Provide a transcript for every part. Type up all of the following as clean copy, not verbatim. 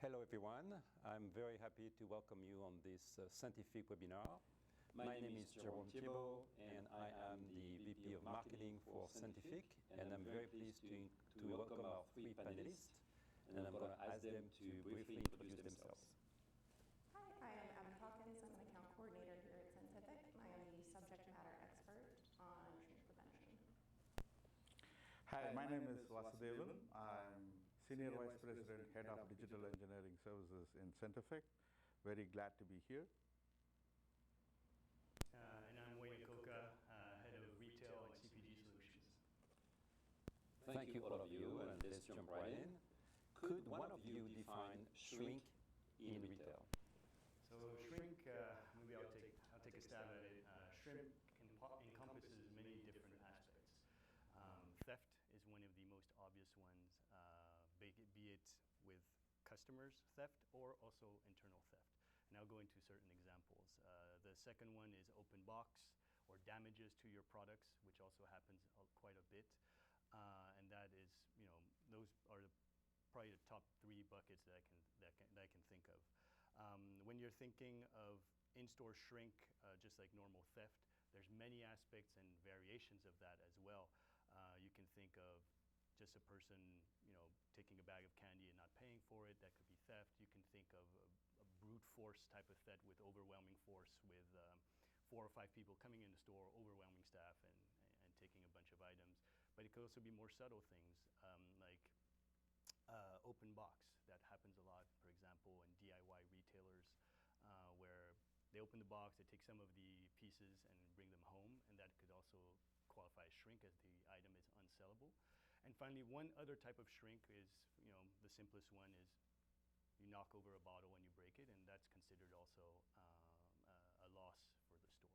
Hello everyone. I'm very happy to welcome you on this scientific webinar. My name is Jerome Thibault and I am the VP of Marketing for Scientific, and I'm very pleased to welcome our three panelists, and I'm going to ask them to briefly introduce themselves. Hi, I am Abigail Hawkins. I'm an account coordinator here at Scientific. I am the subject matter expert on shrink prevention. Hi, my name is Vasu Sundarababu. I'm Senior Vice President, Head of Digital Engineering Services in Scientific. Very glad to be here. And I'm Wayne Akoka, Head of Retail and CPG Solutions. Thank you all of you, and let's jump right in. Could one of you define shrink in retail? So shrink, maybe I'll take a stab at it. Shrink encompasses many different aspects. Theft is one of the most obvious ones, be it with customers theft or also internal theft. And I'll go into certain examples. The second one is open box or damages to your products, which also happens quite a bit. And that is, those are probably the top three buckets that I can think of. When you're thinking of in-store shrink, just like normal theft, there's many aspects and variations of that as well. You can think of just a person, taking a bag of candy and not paying for it. That could be theft. You can think of a brute force type of theft with overwhelming force, with 4 or 5 people coming in the store, overwhelming staff, and taking a bunch of items. But it could also be more subtle things, like open box. That happens a lot, for example, in DIY retailers, where they open the box, they take some of the pieces and bring them home, and that could also qualify as shrink, as the item is unsellable. And finally, one other type of shrink is, the simplest one is you knock over a bottle and you break it, and that's considered also a loss for the store.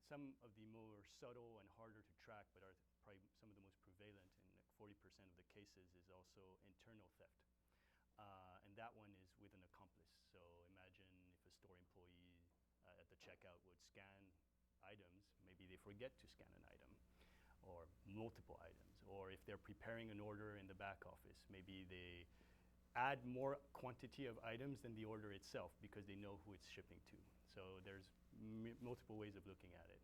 Some of the more subtle and harder to track, but are probably some of the most prevalent in like 40% of the cases, is also internal theft. And that one is with an accomplice. So imagine if a store employee at the checkout would scan items, maybe they forget to scan an item or multiple items, or if they're preparing an order in the back office, maybe they add more quantity of items than the order itself because they know who it's shipping to. So there's multiple ways of looking at it.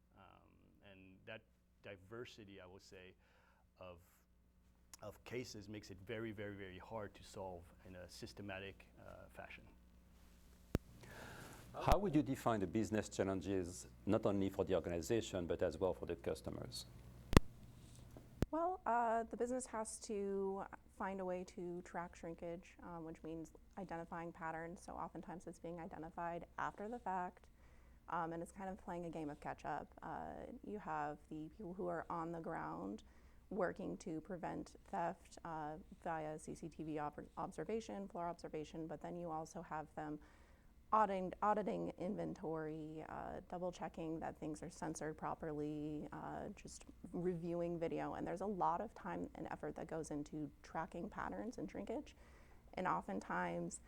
And that diversity, I will say, of cases makes it very, very, very hard to solve in a systematic fashion. How would you define the business challenges, not only for the organization, but as well for the customers? Well, the business has to find a way to track shrinkage, which means identifying patterns. So oftentimes it's being identified after the fact, and it's kind of playing a game of catch up. You have the people who are on the ground working to prevent theft via CCTV observation, floor observation, but then you also have them auditing inventory, double checking that things are censored properly, just reviewing video. And there's a lot of time and effort that goes into tracking patterns and shrinkage. And oftentimes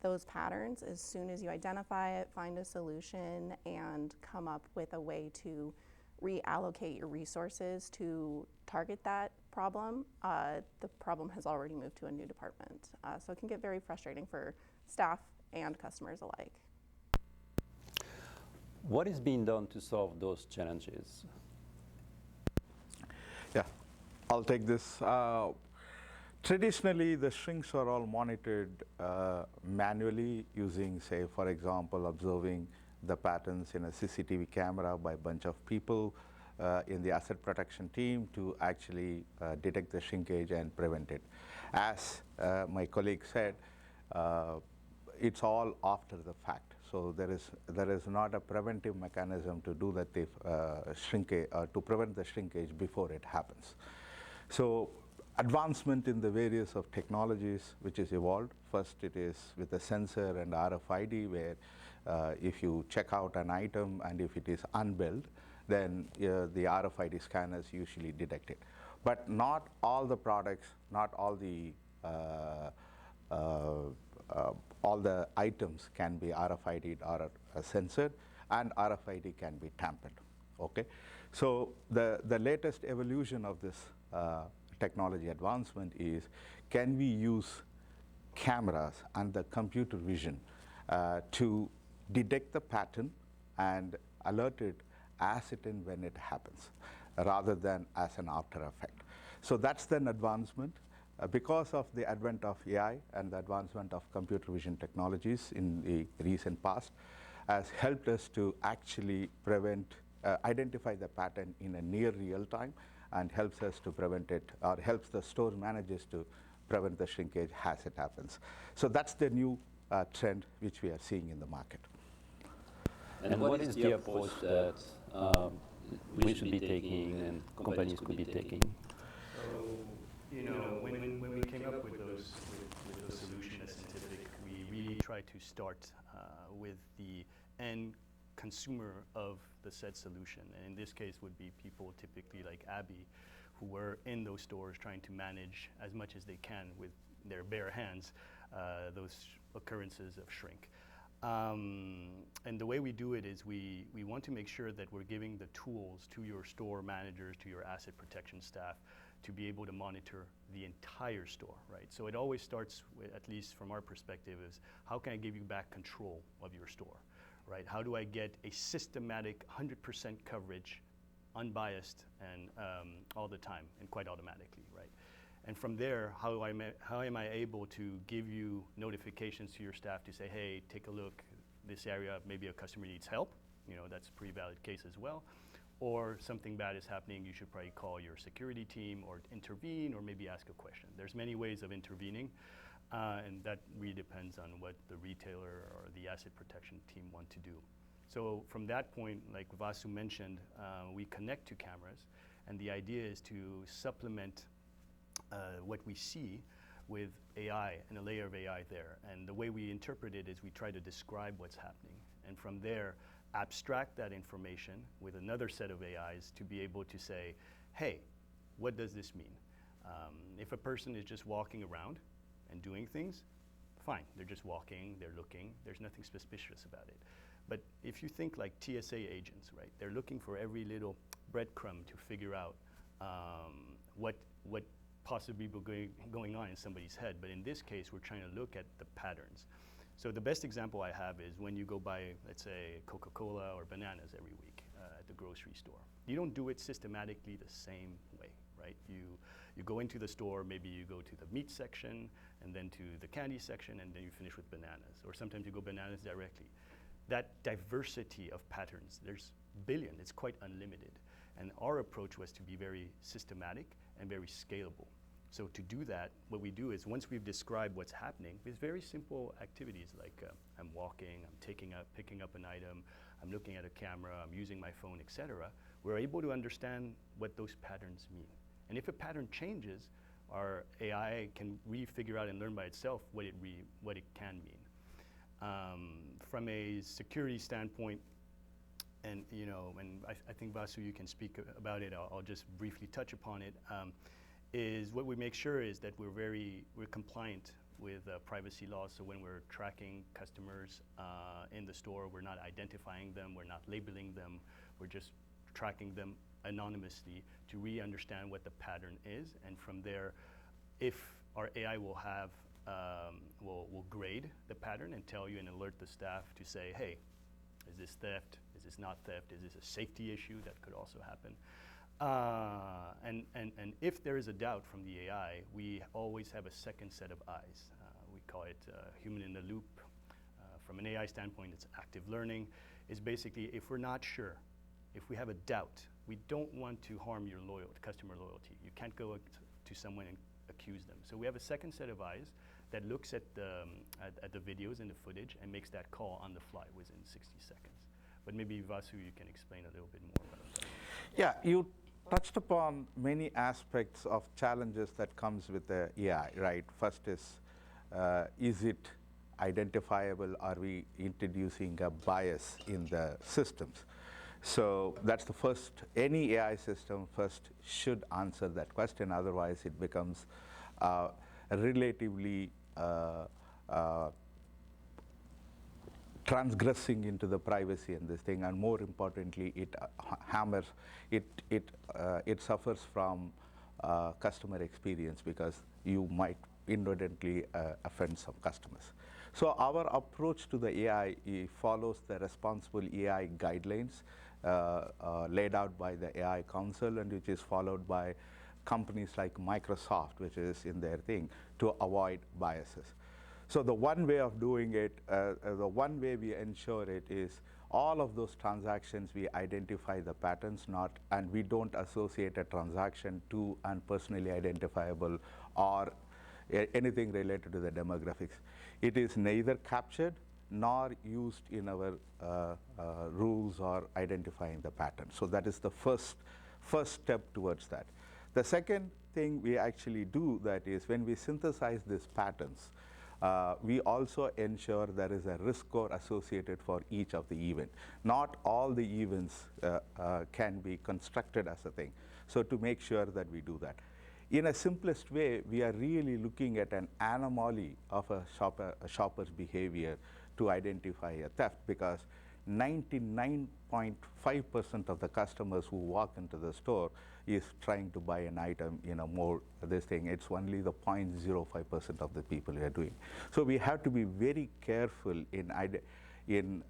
those patterns, as soon as you identify it, find a solution, and come up with a way to reallocate your resources to target that problem, the problem has already moved to a new department. So it can get very frustrating for staff and customers alike. What is being done to solve those challenges? Yeah, I'll take this. Traditionally, the shrinks are all monitored manually using, say, for example, observing the patterns in a CCTV camera by a bunch of people in the asset protection team to actually detect the shrinkage and prevent it. As my colleague said, it's all after the fact. So there is not a preventive mechanism to do that shrinkage, to prevent the shrinkage before it happens. So advancement in the various of technologies which is evolved. First it is with the sensor and RFID, where if you check out an item and if it is unbilled, then the RFID scanners usually detect it. But not all the products, not all the items can be RFID'd or censored, and RFID can be tampered. Okay, so the latest evolution of this technology advancement is, can we use cameras and the computer vision to detect the pattern and alert it as it and when it happens, rather than as an after effect. So that's an advancement. Because of the advent of AI and the advancement of computer vision technologies in the recent past, has helped us to actually identify the pattern in a near real time, and helps us to prevent it, or helps the store managers to prevent the shrinkage as it happens. So that's the new trend which we are seeing in the market. And what is the approach that we should be taking and companies could be taking? So, when we came up with those solutions at Scientific, we really tried to start with the end consumer of the said solution. And in this case would be people typically like Abby, who were in those stores trying to manage as much as they can with their bare hands those occurrences of shrink. And the way we do it is we want to make sure that we're giving the tools to your store managers, to your asset protection staff, to be able to monitor the entire store, right? So it always starts with, at least from our perspective, is how can I give you back control of your store, right? How do I get a systematic 100% coverage, unbiased, and all the time, and quite automatically, right? And from there, how am I able to give you notifications to your staff to say, hey, take a look, this area, maybe a customer needs help, that's a pretty valid case as well. Or something bad is happening, you should probably call your security team or intervene, or maybe ask a question. There's many ways of intervening, and that really depends on what the retailer or the asset protection team want to do. So from that point, like Vasu mentioned, we connect to cameras, and the idea is to supplement what we see with AI and a layer of AI there. And the way we interpret it is we try to describe what's happening, and from there, abstract that information with another set of AIs to be able to say, hey, what does this mean? If a person is just walking around and doing things, fine, they're just walking, they're looking, there's nothing suspicious about it. But if you think like TSA agents, right, they're looking for every little breadcrumb to figure out what possibly going on in somebody's head. But in this case, we're trying to look at the patterns. So the best example I have is when you go buy, let's say, Coca-Cola or bananas every week at the grocery store. You don't do it systematically the same way, right? You go into the store, maybe you go to the meat section, and then to the candy section, and then you finish with bananas. Or sometimes you go bananas directly. That diversity of patterns, there's billion, it's quite unlimited. And our approach was to be very systematic and very scalable. So to do that, what we do is once we've described what's happening, with very simple activities like I'm walking, I'm picking up an item, I'm looking at a camera, I'm using my phone, etc., we're able to understand what those patterns mean. And if a pattern changes, our AI can figure out and learn by itself what it can mean. From a security standpoint, and I think Vasu, you can speak about it. I'll just briefly touch upon it. Is what we make sure is that we're compliant with privacy laws. So when we're tracking customers in the store, we're not identifying them, we're not labeling them, we're just tracking them anonymously to really understand what the pattern is. And from there, if our AI will grade the pattern and tell you and alert the staff to say, hey, is this theft? Is this not theft? Is this a safety issue? That could also happen. And if there is a doubt from the AI, we always have a second set of eyes. We call it human in the loop. From an AI standpoint, it's active learning. It's basically, if we're not sure, if we have a doubt, we don't want to harm your customer loyalty. You can't go to someone and accuse them. So we have a second set of eyes that looks at the videos and the footage and makes that call on the fly within 60 seconds. But maybe Vasu, you can explain a little bit more about that. Yeah, you touched upon many aspects of challenges that comes with the AI, right? First is it identifiable? Are we introducing a bias in the systems? So that's the first, any AI system first should answer that question, otherwise it becomes relatively transgressing into the privacy in this thing, and more importantly, it suffers from customer experience, because you might inadvertently offend some customers. So our approach to the AI follows the responsible AI guidelines laid out by the AI Council, and which is followed by companies like Microsoft, which is in their thing, to avoid biases. So the one way of doing it, the one way we ensure it is all of those transactions, we identify the patterns, and we don't associate a transaction to and personally identifiable or anything related to the demographics. It is neither captured nor used in our rules or identifying the pattern. So that is the first step towards that. The second thing we actually do that is when we synthesize these patterns, we also ensure there is a risk score associated for each of the event. Not all the events can be constructed as a thing. So to make sure that we do that. In a simplest way, we are really looking at an anomaly of a shopper's behavior to identify a theft, because 99.5% of the customers who walk into the store is trying to buy an item in a more this thing. It's only the 0.05% of the people who are doing. So we have to be very careful in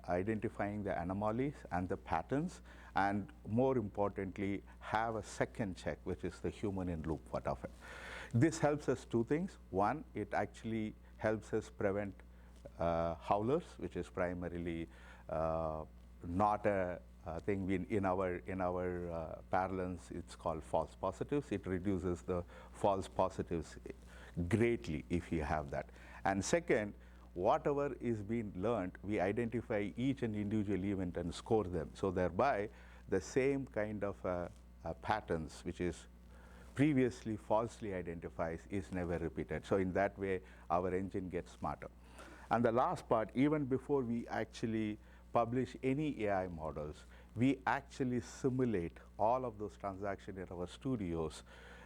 identifying the anomalies and the patterns, and more importantly, have a second check, which is the human in loop part of it. This helps us two things. One, it actually helps us prevent howlers, which is primarily not a thing in our parlance. It's called false positives. It reduces the false positives greatly if you have that. And second, whatever is being learned, we identify each and individual event and score them. So thereby, the same kind of patterns, which is previously falsely identified, is never repeated. So in that way, our engine gets smarter. And the last part, even before we actually publish any AI models, we actually simulate all of those transactions in our studios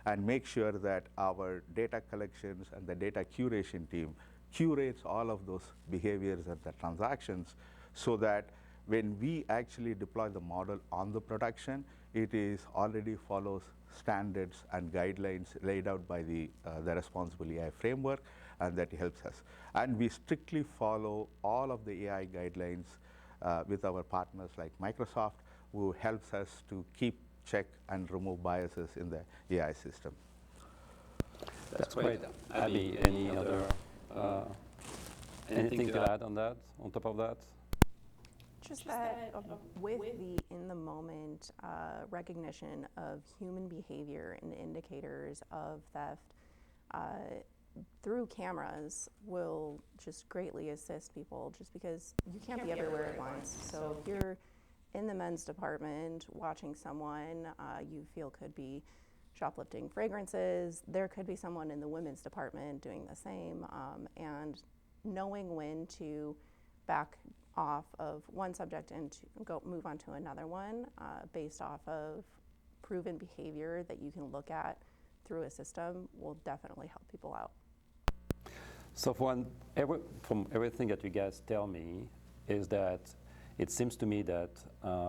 and make sure that our data collections and the data curation team curates all of those behaviors and the transactions, so that when we actually deploy the model on the production, it is already follows standards and guidelines laid out by the responsible AI framework, and that helps us. And we strictly follow all of the AI guidelines with our partners like Microsoft, who helps us to keep check and remove biases in the AI system. That's great. Abby, any other anything to add on that, on top of that? Just that with the in-the-moment recognition of human behavior and indicators of theft through cameras will just greatly assist people, just because you can't be everywhere at once. So if you're in the men's department watching someone you feel could be shoplifting fragrances, there could be someone in the women's department doing the same, and knowing when to back off of one subject and to move on to another one based off of proven behavior that you can look at through a system will definitely help people out. So from everything that you guys tell me is that it seems to me that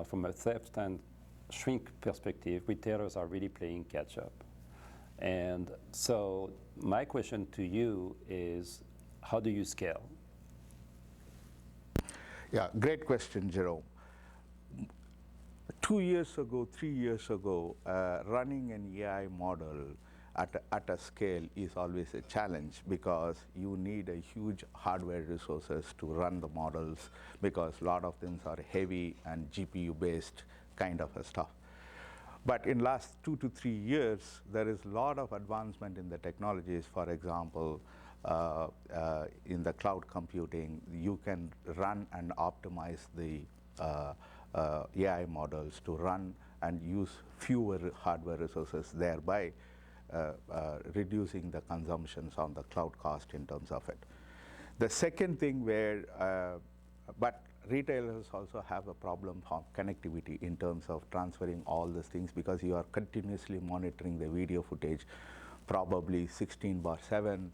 from a theft and shrink perspective, retailers are really playing catch up. And so my question to you is, how do you scale? Yeah, great question, Jerome. 2 years ago, 3 years ago, running an AI model at a scale is always a challenge, because you need a huge hardware resources to run the models, because a lot of things are heavy and GPU based kind of a stuff. But in last 2 to 3 years, there is a lot of advancement in the technologies. For example, in the cloud computing, you can run and optimize the AI models to run and use fewer hardware resources, thereby reducing the consumptions on the cloud cost in terms of it. The second thing but retailers also have a problem of connectivity in terms of transferring all these things, because you are continuously monitoring the video footage, probably 16/7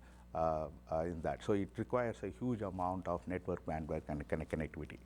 in that. So it requires a huge amount of network bandwidth and connectivity.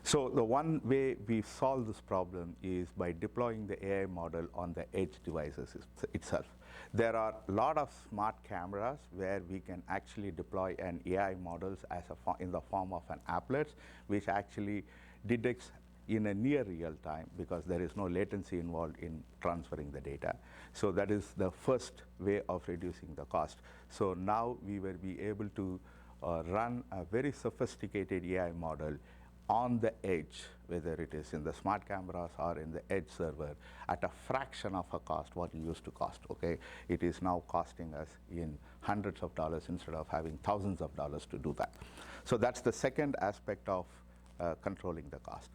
So the one way we solve this problem is by deploying the AI model on the edge devices itself. There are a lot of smart cameras where we can actually deploy an AI models as in the form of an applet, which actually detects in a near real time because there is no latency involved in transferring the data. So that is the first way of reducing the cost. So now we will be able to run a very sophisticated AI model on the edge, whether it is in the smart cameras or in the edge server, at a fraction of a cost what it used to cost, okay? It is now costing us in hundreds of dollars instead of having thousands of dollars to do that. So that's the second aspect of controlling the cost.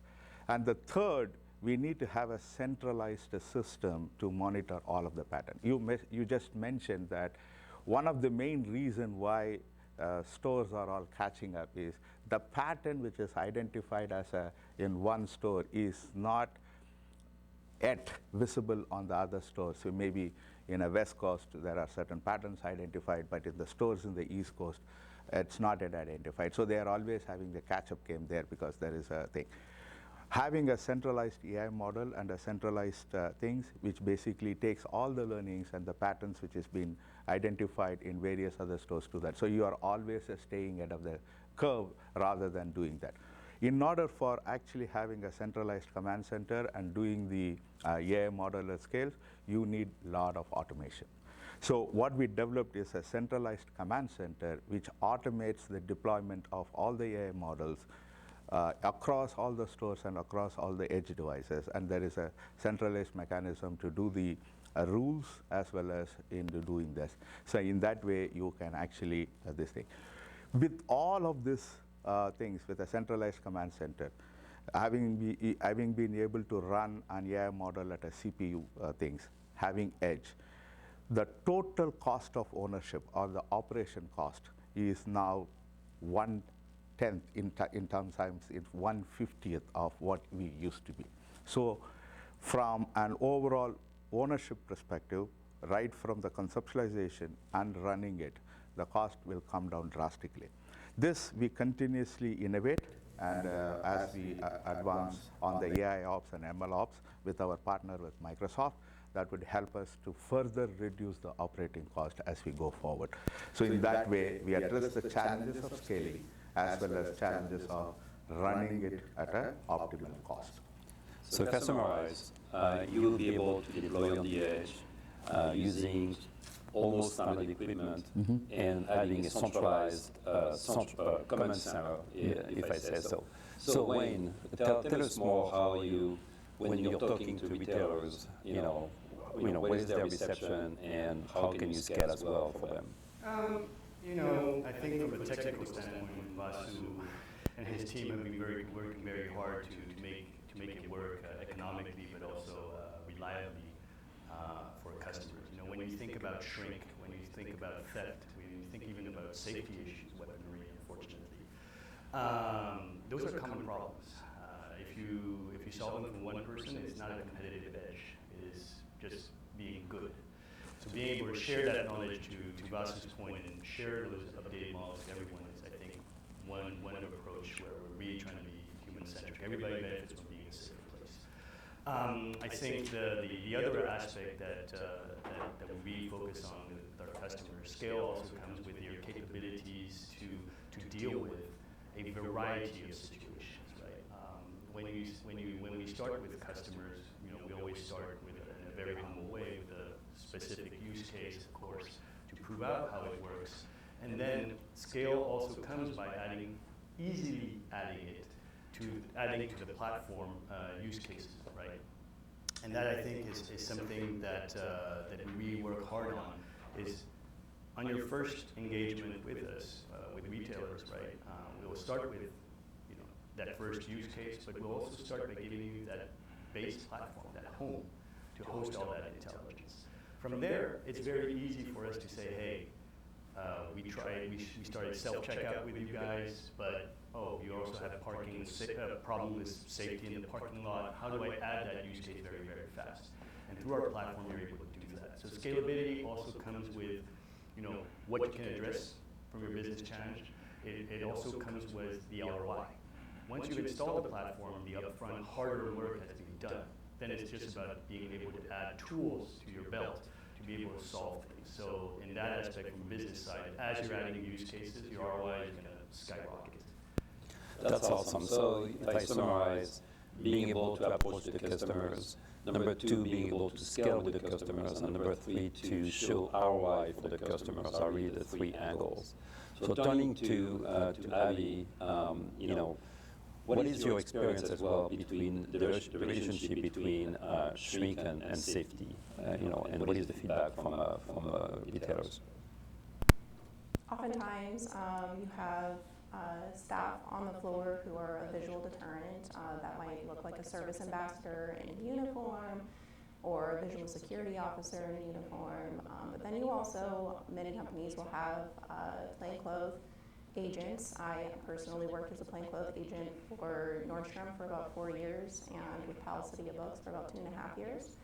And the third, we need to have a centralized system to monitor all of the pattern. You just mentioned that one of the main reasons why stores are all catching up is the pattern which is identified as in one store is not yet visible on the other stores. So maybe in a West Coast there are certain patterns identified, but in the stores in the East Coast it's not yet identified. So they are always having the catch-up game there because there is a thing. Having a centralized AI model and a centralized things which basically takes all the learnings and the patterns which has been identified in various other stores to that. So you are always staying ahead of the curve rather than doing that. In order for actually having a centralized command center and doing the AI model at scale, you need a lot of automation. So what we developed is a centralized command center which automates the deployment of all the AI models across all the stores and across all the edge devices, and there is a centralized mechanism to do the rules as well as into doing this. So in that way you can actually this thing. With all of these things, with a centralized command center, having been able to run an AI model at a CPU things, having edge, the total cost of ownership or the operation cost is now 1/10 in terms in 1/50th of what we used to be. So from an overall ownership perspective, right from the conceptualization and running it, the cost will come down drastically. This we continuously innovate, and as we advance on the AI ops and ML ops with our partner with Microsoft, that would help us to further reduce the operating cost as we go forward. So in that way, we address the challenges of scaling as well as challenges of running it at an optimal cost. So if I summarize, you will be able to deploy on the edge using almost standard equipment and having a centralized command center, if I say so. So Wayne, tell us more how you, when you're talking to retailers, what is their reception and how can you scale as well for them? I think from a technical standpoint, Vasu and his team have been working very hard to make it work economically, but also reliably for customers. When you think about shrink, when you think about theft, when you think even about safety issues, weaponry, unfortunately, those are common problems. If you solve them for one person, it's not a competitive edge. It is just being good. So being able to share that knowledge to Vasu's point and share those updated models with everyone is, I think, one approach where we're really trying to be human-centric. Everybody benefits from being a safer place. I think the other aspect that we really focus on with our customers, scale also comes with your capabilities to deal with a variety of situations, right? When we start with customers, we always start with in a very humble way with a specific use case, of course, to prove out how it works. And then scale also comes by easily adding it to the platform use cases, right? And that I think is something that we really work hard on. Is on your first engagement with us, with retailers, right? We'll start with that first use case, but we'll also start by giving you that base platform, that home, to host all that intelligence. From there, it's very easy for us to say, hey, we started self-checkout with you guys, but you also have parking, problem with safety in the parking lot. How do I add that use case very, very fast? And through our platform, you're able to do that. So scalability also comes with, what you can address from your business challenge. It also comes with the ROI. Once you've installed the platform, the upfront harder work has been done. Then it's just about being able to add tools to your belt to be able to solve things. So in that aspect, from the business side, as you're adding use cases, your ROI is going to skyrocket. That's awesome. So if I summarize, being able to approach the customers, number two, being able to scale with the customers, and number three, to show ROI for the customers are really the three angles. So turning to Abby, what is your experience as well between the relationship between shrink and safety, and what is the feedback from retailers? Oftentimes, you have staff on the floor who are a visual deterrent. That might look like a service ambassador in a uniform or a visual security officer in a uniform. But then you also, many companies will have plainclothes agents. I personally worked as a plainclothes agent for Nordstrom for about 4 years and with Palace City of Books for about 2.5 years.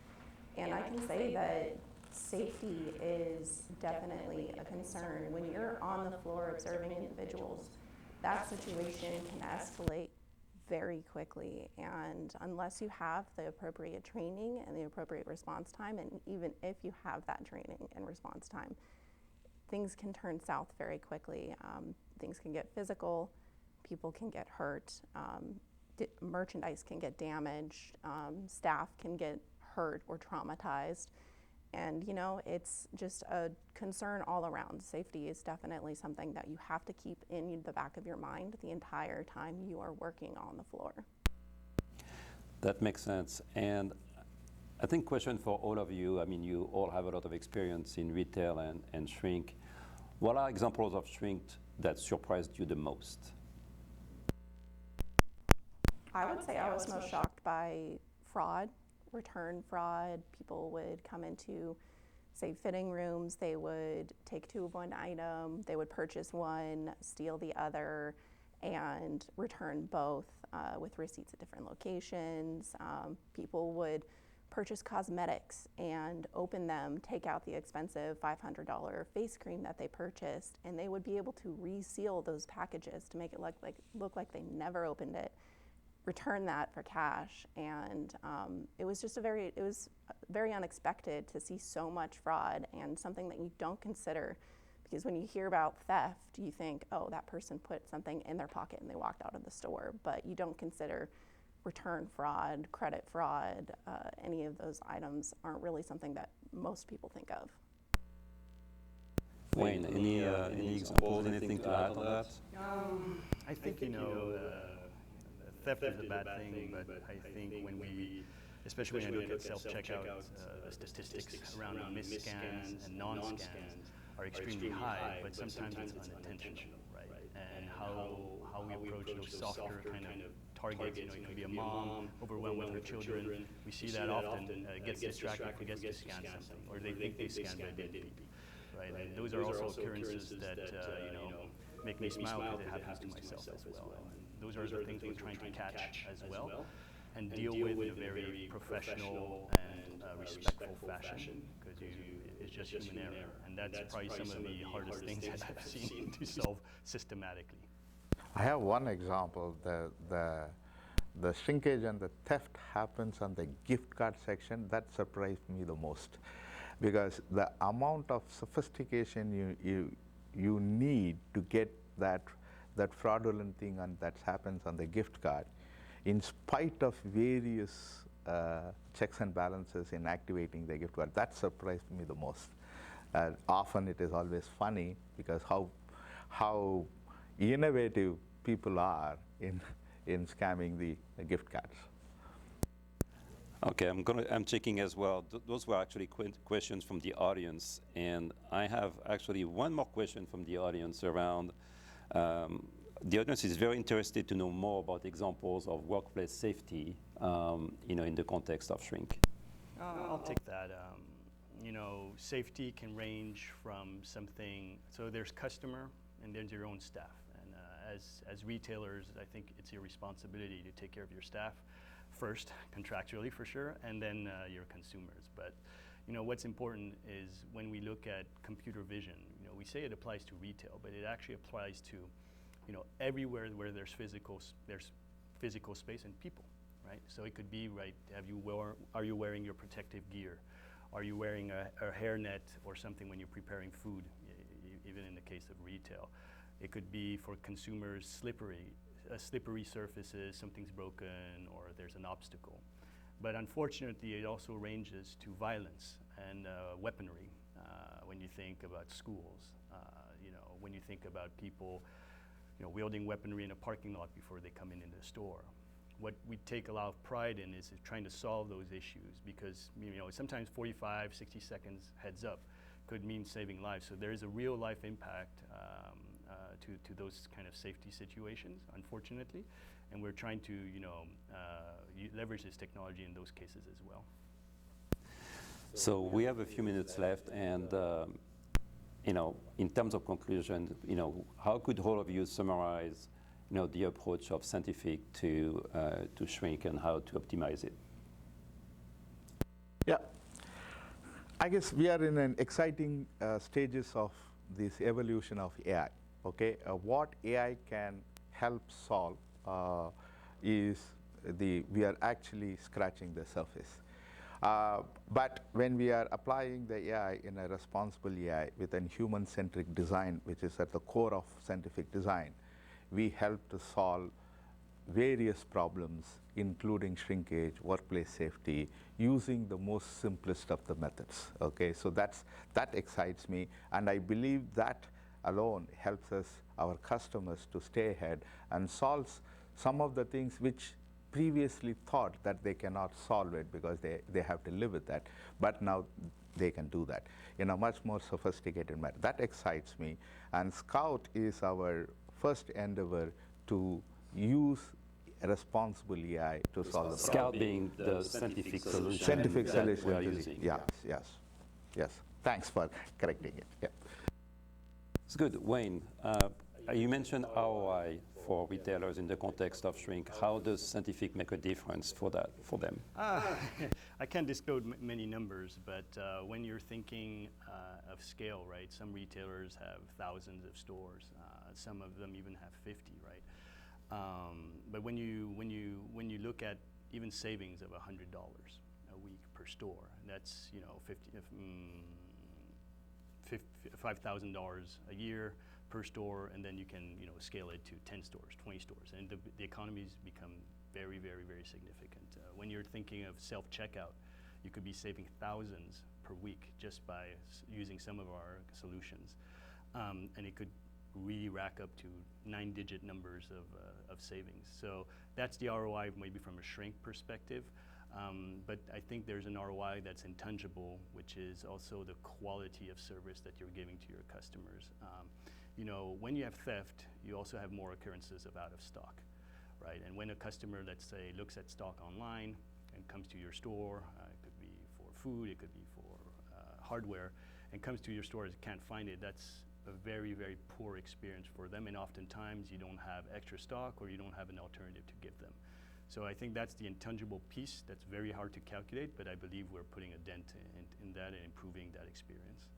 And I can say that safety is definitely a concern. When you're on the floor observing individuals, that situation can escalate very quickly, and unless you have the appropriate training and the appropriate response time, and even if you have that training and response time, things can turn south very quickly. Things can get physical, people can get hurt, merchandise can get damaged, staff can get hurt or traumatized. And it's just a concern all around. Safety is definitely something that you have to keep in the back of your mind the entire time you are working on the floor. That makes sense. And I think question for all of you, you all have a lot of experience in retail and shrink. What are examples of shrink that surprised you the most? I would say I was most shocked by fraud. Return fraud. People would come into, say, fitting rooms, they would take two of one item, they would purchase one, steal the other, and return both with receipts at different locations. People would purchase cosmetics and open them, take out the expensive $500 face cream that they purchased, and they would be able to reseal those packages to make it look like they never opened it, return that for cash. And it was very unexpected to see so much fraud, and something that you don't consider, because when you hear about theft, you think, oh, that person put something in their pocket and they walked out of the store, but you don't consider return fraud, credit fraud. Any of those items aren't really something that most people think of. Wayne, any examples, anything to add on that? I think, theft is a bad thing, but I think when we, especially when I look at self-checkout, the statistics around mis-scans and non-scans are extremely high, but sometimes it's unintentional, right? And how we approach those softer kind of targets, it can be a mom overwhelmed with her children. We see that often, gets distracted, forgets to scan something, or they think they scanned but didn't, right? And those are also occurrences that, make me smile because it happens to myself as well. Those are the things we're trying to catch as well and deal with in a very professional and respectful fashion, because it's just human error. And that's probably some of the hardest things that I've seen to solve systematically. I have one example. The shrinkage and the theft happens on the gift card section. That surprised me the most, because the amount of sophistication you need to get that fraudulent thing that happens on the gift card, in spite of various checks and balances in activating the gift card, that surprised me the most. Often it is always funny because how innovative people are in scamming the gift cards. Okay, I'm checking as well. Those were actually questions from the audience, and I have actually one more question from the audience around. The audience is very interested to know more about examples of workplace safety, in the context of shrink. I'll take that. Safety can range from something. So there's customer, and there's your own staff. And as retailers, I think it's your responsibility to take care of your staff first, contractually for sure, and then your consumers. But what's important is when we look at computer vision, we say it applies to retail, but it actually applies to everywhere where there's physical space and people, right? So it could be, right, are you wearing your protective gear? Are you wearing a hairnet or something when you're preparing food, even in the case of retail? It could be for consumers slippery surfaces, something's broken, or there's an obstacle. But unfortunately, it also ranges to violence and weaponry. When you think about schools, when you think about people, wielding weaponry in a parking lot before they come into the store. What we take a lot of pride in is trying to solve those issues, because sometimes 45, 60 seconds heads up could mean saving lives. So there is a real life impact to those kind of safety situations, unfortunately, and we're trying to leverage this technology in those cases as well. So we have a few minutes left, and in terms of conclusion, how could all of you summarize the approach of Scientific to shrink and how to optimize it? Yeah, I guess we are in an exciting stages of this evolution of AI. Okay, what AI can help solve is we are actually scratching the surface. But when we are applying the AI in a responsible AI with a human-centric design, which is at the core of scientific design, we help to solve various problems, including shrinkage, workplace safety, using the most simplest of the methods. Okay, so that excites me, and I believe that alone helps our customers to stay ahead and solves some of the things which previously thought that they cannot solve it because they have to live with that, but now they can do that in a much more sophisticated manner. That excites me, and Scout is our first endeavor to use responsible AI to solve the problem. Scout being the scientific solution Scientific that solution we are using. Yes. Thanks for correcting it. Yeah. It's good. Wayne, you mentioned ROI for retailers in the context of shrink. How does Scientific make a difference for them? I can't disclose many numbers, but when you're thinking of scale, right? Some retailers have thousands of stores. Some of them even have 50, right? But when you look at even savings of $100 a week per store, that's $5,000 a year per store, and then you can scale it to 10 stores, 20 stores, and the economies become very, very, very significant. When you're thinking of self-checkout, you could be saving thousands per week just by using some of our solutions, and it could really rack up to 9-digit numbers of savings. So that's the ROI maybe from a shrink perspective. But I think there's an ROI that's intangible, which is also the quality of service that you're giving to your customers. When you have theft, you also have more occurrences of out of stock, right? And when a customer, let's say, looks at stock online and comes to your store, it could be for food, it could be for hardware, and comes to your store and can't find it, that's a very, very poor experience for them. And oftentimes you don't have extra stock or you don't have an alternative to give them. So I think that's the intangible piece that's very hard to calculate, but I believe we're putting a dent in that and improving that experience.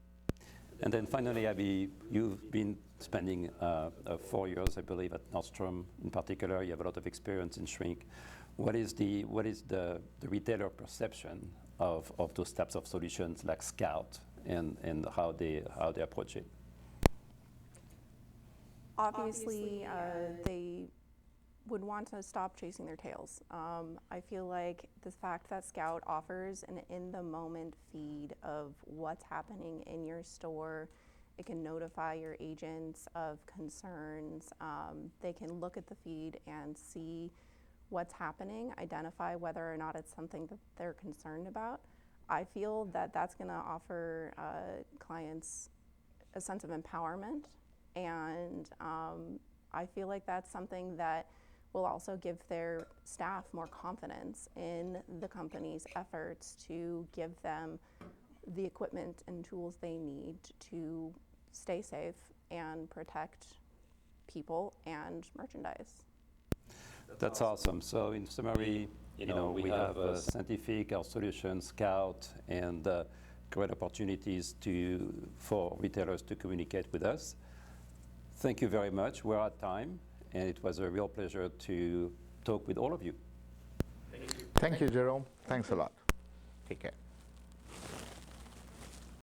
And then finally, Abby, you've been spending 4 years, I believe, at Nordstrom in particular. You have a lot of experience in shrink. What is the retailer perception of those types of solutions like Scout and how they approach it? Obviously, they would want to stop chasing their tails. I feel like the fact that Scout offers an in-the-moment feed of what's happening in your store, it can notify your agents of concerns. They can look at the feed and see what's happening, identify whether or not it's something that they're concerned about. I feel that that's going to offer clients a sense of empowerment, and I feel like that's something that will also give their staff more confidence in the company's efforts to give them the equipment and tools they need to stay safe and protect people and merchandise. That's awesome. So in summary, we have Scientific, our solution, Scout, and great opportunities for retailers to communicate with us. Thank you very much. We're at time, and it was a real pleasure to talk with all of you. Thank you, Jerome. Thanks a lot. Take care.